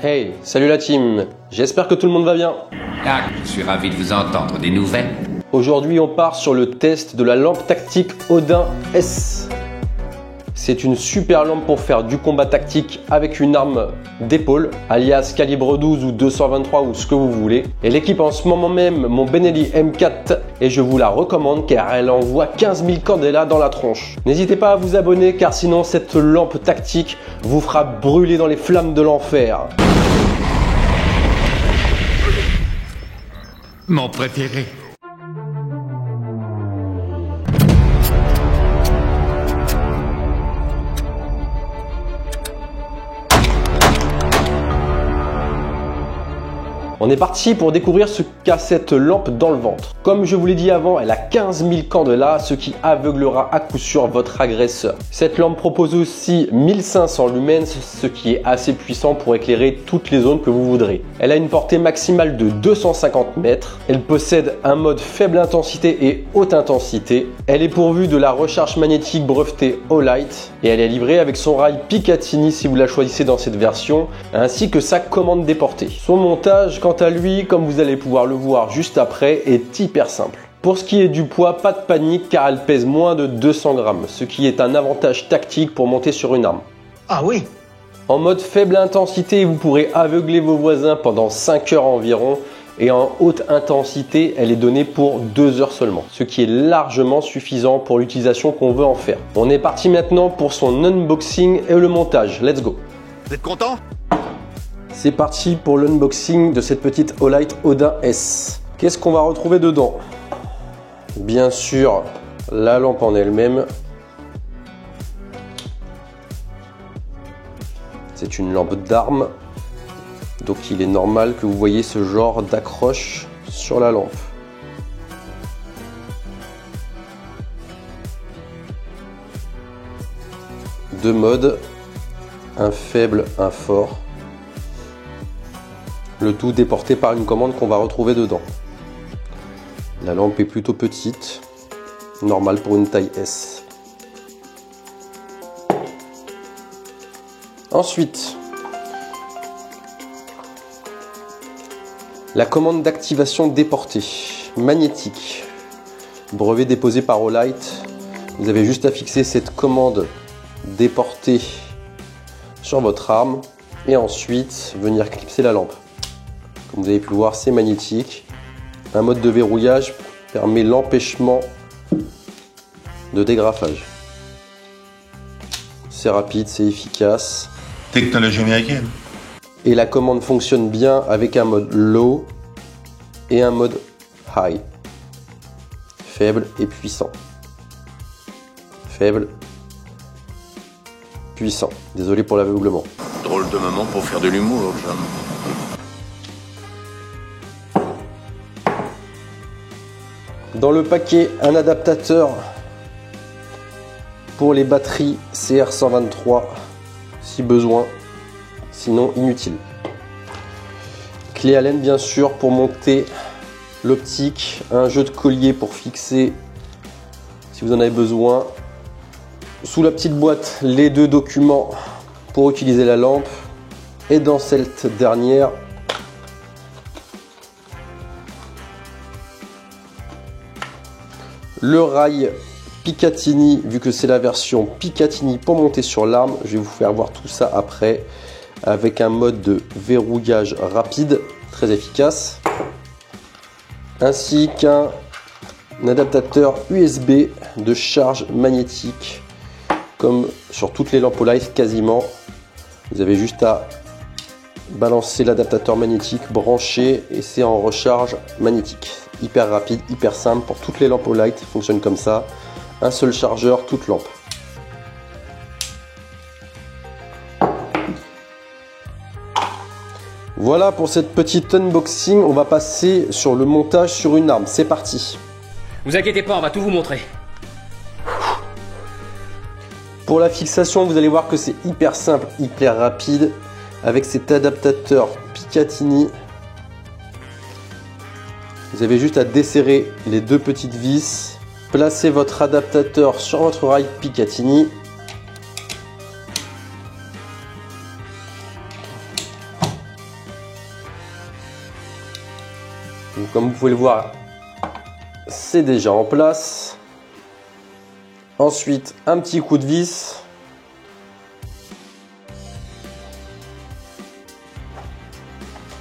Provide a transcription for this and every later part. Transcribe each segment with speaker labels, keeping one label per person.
Speaker 1: Hey, salut la team, j'espère que tout le monde va bien.
Speaker 2: Ah, je suis ravi de vous entendre. Des nouvelles?
Speaker 1: Aujourd'hui on part sur le test de la lampe tactique Odin S. C'est une super lampe pour faire du combat tactique avec une arme d'épaule, alias calibre 12 ou 223 ou ce que vous voulez. Elle équipe en ce moment même mon Benelli M4 et je vous la recommande car elle envoie 15 000 candela dans la tronche. N'hésitez pas à vous abonner car sinon cette lampe tactique vous fera brûler dans les flammes de l'enfer.
Speaker 2: Mon préféré.
Speaker 1: On est parti pour découvrir ce qu'a cette lampe dans le ventre. Comme je vous l'ai dit avant, elle a 15 000 candela, ce qui aveuglera à coup sûr votre agresseur. Cette lampe propose aussi 1500 lumens, ce qui est assez puissant pour éclairer toutes les zones que vous voudrez. Elle a une portée maximale de 250 mètres. Elle possède un mode faible intensité et haute intensité. Elle est pourvue de la recharge magnétique brevetée Olight et elle est livrée avec son rail Picatinny si vous la choisissez dans cette version, ainsi que sa commande déportée. Son montage, quant à lui, comme vous allez pouvoir le voir juste après, est hyper simple. Pour ce qui est du poids, pas de panique car elle pèse moins de 200 grammes, ce qui est un avantage tactique pour monter sur une arme.
Speaker 3: Ah oui.
Speaker 1: En mode faible intensité, vous pourrez aveugler vos voisins pendant 5 heures environ, et en haute intensité, elle est donnée pour 2 heures seulement, ce qui est largement suffisant pour l'utilisation qu'on veut en faire. On est parti maintenant pour son unboxing et le montage. Let's go!
Speaker 3: Vous êtes content?
Speaker 1: C'est parti pour l'unboxing de cette petite Olight Odin S. Qu'est-ce qu'on va retrouver dedans? Bien sûr, la lampe en elle-même. C'est une lampe d'arme. Donc il est normal que vous voyez ce genre d'accroche sur la lampe. Deux modes, un faible, un fort. Le tout déporté par une commande qu'on va retrouver dedans. La lampe est plutôt petite, normale pour une taille S. Ensuite, la commande d'activation déportée, magnétique, brevet déposé par Olight. Vous avez juste à fixer cette commande déportée sur votre arme et ensuite venir clipser la lampe. Comme vous avez pu le voir, c'est magnétique. Un mode de verrouillage permet l'empêchement de dégrafage. C'est rapide, c'est efficace.
Speaker 4: Technologie américaine.
Speaker 1: Et la commande fonctionne bien avec un mode low et un mode high. Faible et puissant. Faible, puissant. Désolé pour l'aveuglement.
Speaker 4: Drôle de moment pour faire de l'humour, John.
Speaker 1: Dans le paquet, un adaptateur pour les batteries CR123 si besoin, sinon inutile. Clé Allen bien sûr pour monter l'optique, un jeu de collier pour fixer si vous en avez besoin. Sous la petite boîte, les deux documents pour utiliser la lampe et dans cette dernière, le rail Picatinny, vu que c'est la version Picatinny pour monter sur l'arme. Je vais vous faire voir tout ça après avec un mode de verrouillage rapide, très efficace. Ainsi qu'un adaptateur USB de charge magnétique, comme sur toutes les lampes Olight quasiment. Vous avez juste à balancer l'adaptateur magnétique, brancher et c'est en recharge magnétique. Hyper rapide, hyper simple pour toutes les lampes Olight, fonctionne comme ça. Un seul chargeur, toute lampe. Voilà pour cette petite unboxing, on va passer sur le montage sur une arme. C'est parti.
Speaker 5: Vous inquiétez pas, on va tout vous montrer.
Speaker 1: Pour la fixation, vous allez voir que c'est hyper simple, hyper rapide. Avec cet adaptateur Picatinny, vous avez juste à desserrer les deux petites vis. Placez votre adaptateur sur votre rail Picatinny. Donc, comme vous pouvez le voir, c'est déjà en place. Ensuite, un petit coup de vis.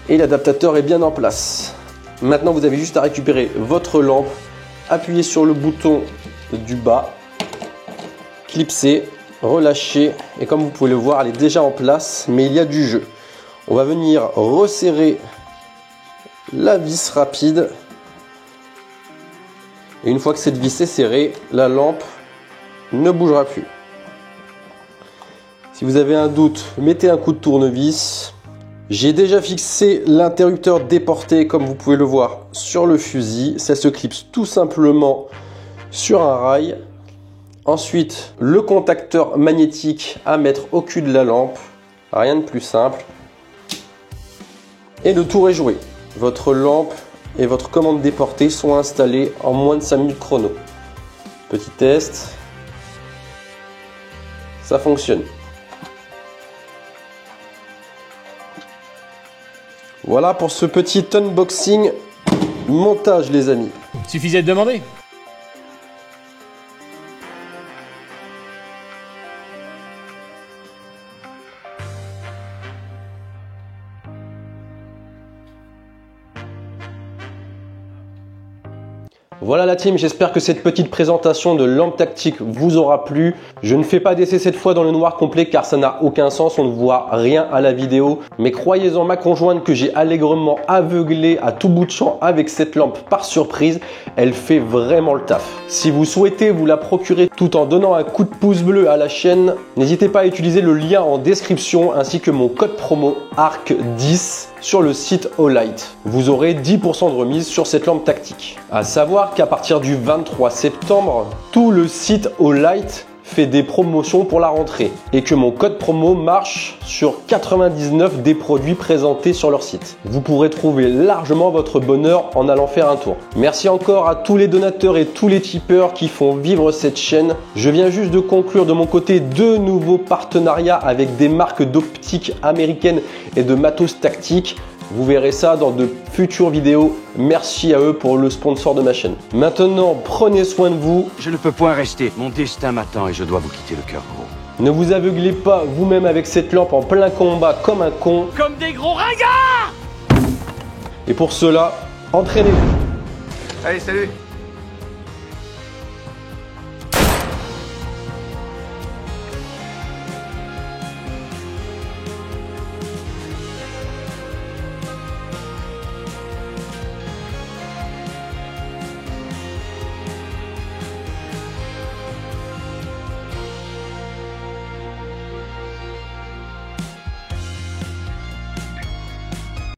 Speaker 1: Et l'adaptateur est bien en place. Maintenant, vous avez juste à récupérer votre lampe, appuyer sur le bouton du bas, clipser, relâcher. Et comme vous pouvez le voir, elle est déjà en place, mais il y a du jeu. On va venir resserrer la vis rapide. Et une fois que cette vis est serrée, la lampe ne bougera plus. Si vous avez un doute, mettez un coup de tournevis. J'ai déjà fixé l'interrupteur déporté, comme vous pouvez le voir, sur le fusil. Ça se clipse tout simplement sur un rail. Ensuite, le contacteur magnétique à mettre au cul de la lampe. Rien de plus simple. Et le tour est joué. Votre lampe et votre commande déportée sont installées en moins de 5 minutes chrono. Petit test. Ça fonctionne. Voilà pour ce petit unboxing montage, les amis.
Speaker 5: Suffisait de demander.
Speaker 1: Voilà la team, j'espère que cette petite présentation de lampe tactique vous aura plu. Je ne fais pas d'essai cette fois dans le noir complet car ça n'a aucun sens, on ne voit rien à la vidéo. Mais croyez en ma conjointe que j'ai allègrement aveuglé à tout bout de champ avec cette lampe par surprise. Elle fait vraiment le taf. Si vous souhaitez vous la procurer tout en donnant un coup de pouce bleu à la chaîne, n'hésitez pas à utiliser le lien en description ainsi que mon code promo ARC10 sur le site Olight. Vous aurez 10% de remise sur cette lampe tactique. À savoir qu'à partir du 23 septembre, tout le site Olight fait des promotions pour la rentrée et que mon code promo marche sur 99 des produits présentés sur leur site. Vous pourrez trouver largement votre bonheur en allant faire un tour. Merci encore à tous les donateurs et tous les tipeurs qui font vivre cette chaîne. Je viens juste de conclure de mon côté 2 nouveaux partenariats avec des marques d'optique américaines et de matos tactiques. Vous verrez ça dans de futures vidéos. Merci à eux pour le sponsor de ma chaîne. Maintenant, prenez soin de vous.
Speaker 3: Je ne peux point rester. Mon destin m'attend et je dois vous quitter le cœur gros.
Speaker 1: Ne vous aveuglez pas vous-même avec cette lampe en plein combat comme un con.
Speaker 5: Comme des gros ringards!
Speaker 1: Et pour cela, entraînez-vous.
Speaker 4: Allez, salut.